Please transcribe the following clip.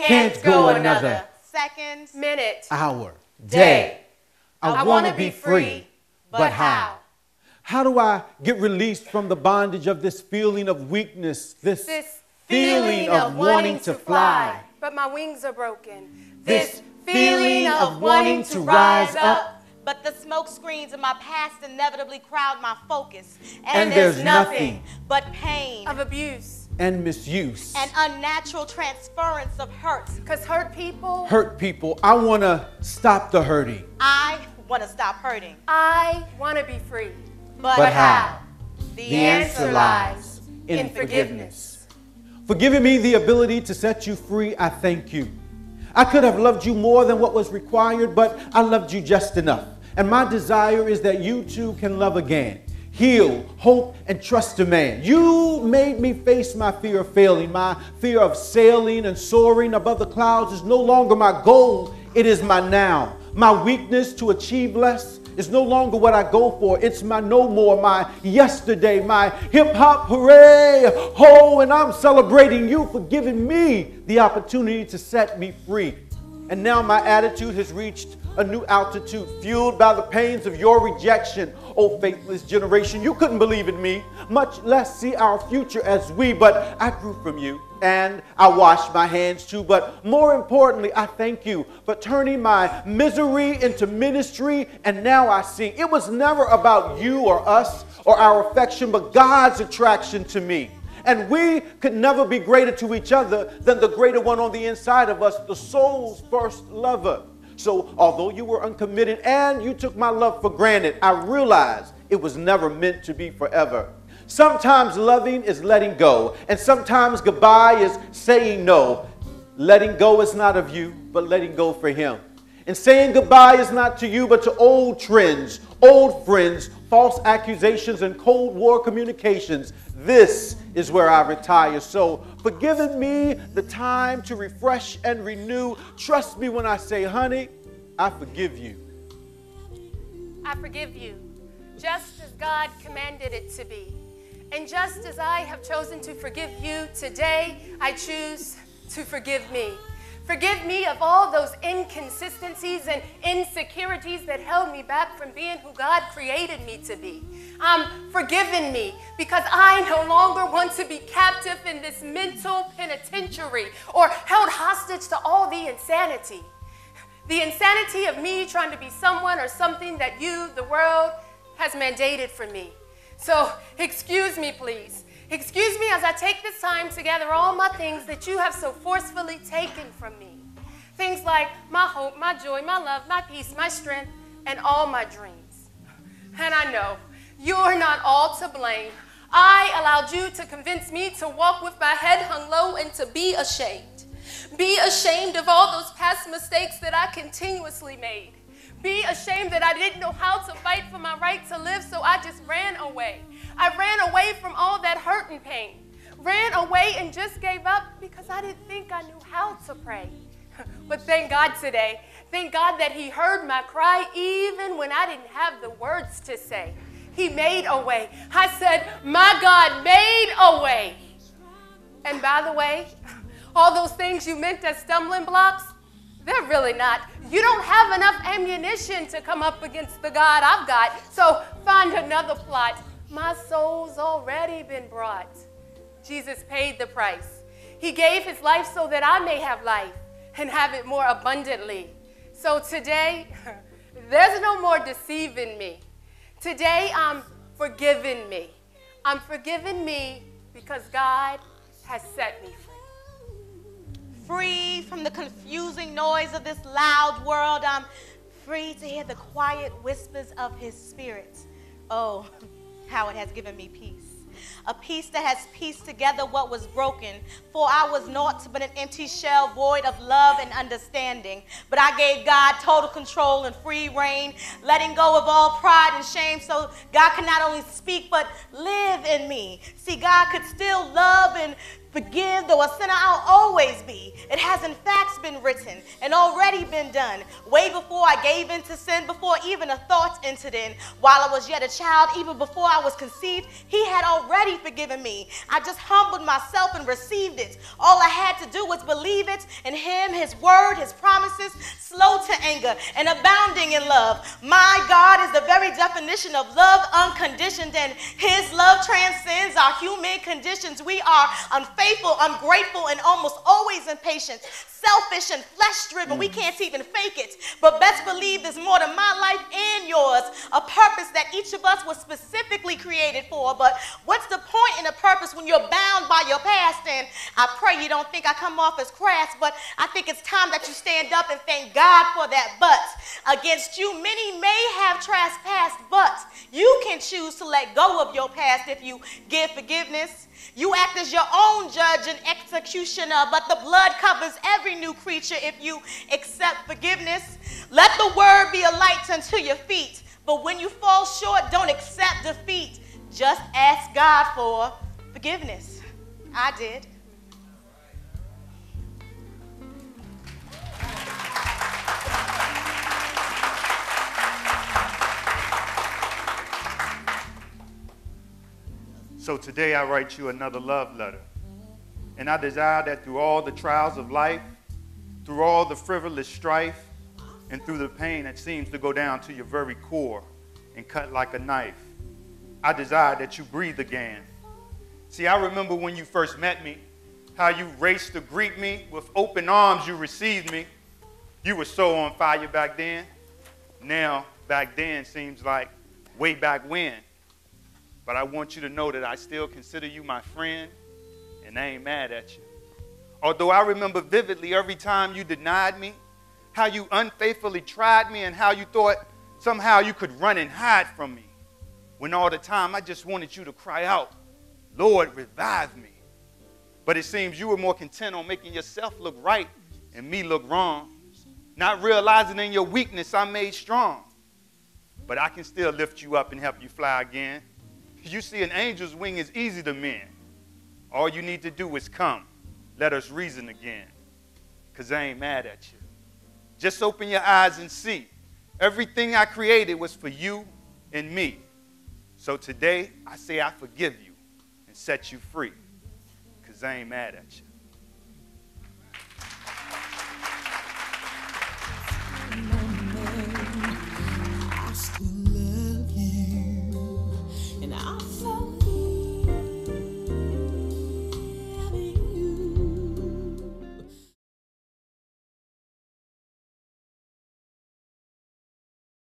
can't go another second, minute, hour, day. I want to be free, but how? How do I get released from the bondage of this feeling of weakness, this feeling of wanting to fly, but my wings are broken? this feeling of wanting to rise up, but the smoke screens of my past inevitably crowd my focus. and there's nothing but pain of abuse and misuse. and unnatural transference of hurt. because hurt people, Hurt people, I want to stop the hurting. I want to stop hurting. I want to be free. But how? The The answer lies in forgiveness. For giving me the ability to set you free, I thank you. I could have loved you more than what was required, but I loved you just enough. And my desire is that you too can love again, heal, hope, and trust a man. You made me face my fear of failing. My fear of sailing and soaring above the clouds is no longer my goal. It is my now. My weakness to achieve less is no longer what I go for. It's my no more, my yesterday, my hip hop hooray, ho, and I'm celebrating you for giving me the opportunity to set me free. And now my attitude has reached a new altitude, fueled by the pains of your rejection. Oh, faithless generation, you couldn't believe in me, much less see our future as we, but I grew from you. And I washed my hands too, but more importantly, I thank you for turning my misery into ministry, and now I sing. It was never about you or us or our affection, but God's attraction to me. And we could never be greater to each other than the greater one on the inside of us, the soul's first lover. So although you were uncommitted and you took my love for granted, I realized it was never meant to be forever. Sometimes loving is letting go, and sometimes goodbye is saying no. Letting go is not of you, but letting go for him. And saying goodbye is not to you, but to old trends, old friends, false accusations, and Cold War communications. This is where I retire. So for giving me the time to refresh and renew, trust me when I say, honey, I forgive you. I forgive you, just as God commanded it to be. And just as I have chosen to forgive you today, I choose to forgive me. Forgive me of all those inconsistencies and insecurities that held me back from being who God created me to be. Forgiven me because I no longer want to be captive in this mental penitentiary or held hostage to all the insanity. The insanity of me trying to be someone or something that you, the world, has mandated for me. So excuse me, please. Excuse me as I take this time to gather all my things that you have so forcefully taken from me. Things like my hope, my joy, my love, my peace, my strength, and all my dreams. And I know you're not all to blame. I allowed you to convince me to walk with my head hung low and to be ashamed. Be ashamed of all those past mistakes that I continuously made. Be ashamed that I didn't know how to fight for my right to live, so I just ran away. I ran away from all that hurt and pain. Ran away and just gave up because I didn't think I knew how to pray. But thank God today. Thank God that he heard my cry even when I didn't have the words to say. He made a way. I said, my God made a way. And by the way, all those things you meant as stumbling blocks, they're really not. You don't have enough ammunition to come up against the God I've got, so find another plot. My soul's already been brought. Jesus paid the price. He gave his life so that I may have life and have it more abundantly. So today, there's no more deceiving me. Today, I'm forgiving me. I'm forgiving me because God has set me free. Free from the confusing noise of this loud world. I'm free to hear the quiet whispers of his spirit. Oh, how it has given me peace. A peace that has pieced together what was broken. For I was naught but an empty shell void of love and understanding. But I gave God total control and free reign, letting go of all pride and shame so God could not only speak but live in me. See, God could still love and Forgive, though a sinner I'll always be. It has in fact been written and already been done. Way before I gave in to sin, before even a thought entered in. While I was yet a child, even before I was conceived, he had already forgiven me. I just humbled myself and received it. All I had to do was believe it in him, his word, his promises, slow to anger and abounding in love. My God is the very definition of love, unconditioned, and his love transcends our human conditions. We are unfaithful, ungrateful, and almost always impatient, selfish and flesh-driven. We can't even fake it. But best believe there's more to my life and yours, a purpose that each of us was specifically created for. But what's the point in a purpose when you're bound by your past? And I pray you don't think I come off as crass, but I think it's time that you stand up and thank God for that. But against you, many may have trespassed, but you can choose to let go of your past if you give forgiveness. You act as your own judge and executioner, but the blood covers every new creature if you accept forgiveness. Let the word be a light unto your feet, but when you fall short, don't accept defeat. Just ask God for forgiveness. I did. So today I write you another love letter. And I desire that through all the trials of life, through all the frivolous strife, and through the pain that seems to go down to your very core and cut like a knife, I desire that you breathe again. See, I remember when you first met me, how you raced to greet me. With open arms you received me. You were so on fire back then. Now, back then seems like way back when. But I want you to know that I still consider you my friend, and I ain't mad at you. Although I remember vividly every time you denied me, how you unfaithfully tried me, and how you thought somehow you could run and hide from me. When all the time I just wanted you to cry out, Lord, revive me. But it seems you were more content on making yourself look right and me look wrong. Not realizing in your weakness I made strong. But I can still lift you up and help you fly again. You see, an angel's wing is easy to mend. All you need to do is come. Let us reason again. Because I ain't mad at you. Just open your eyes and see. Everything I created was for you and me. So today, I say I forgive you and set you free. Because I ain't mad at you. I still love you, and I forgive.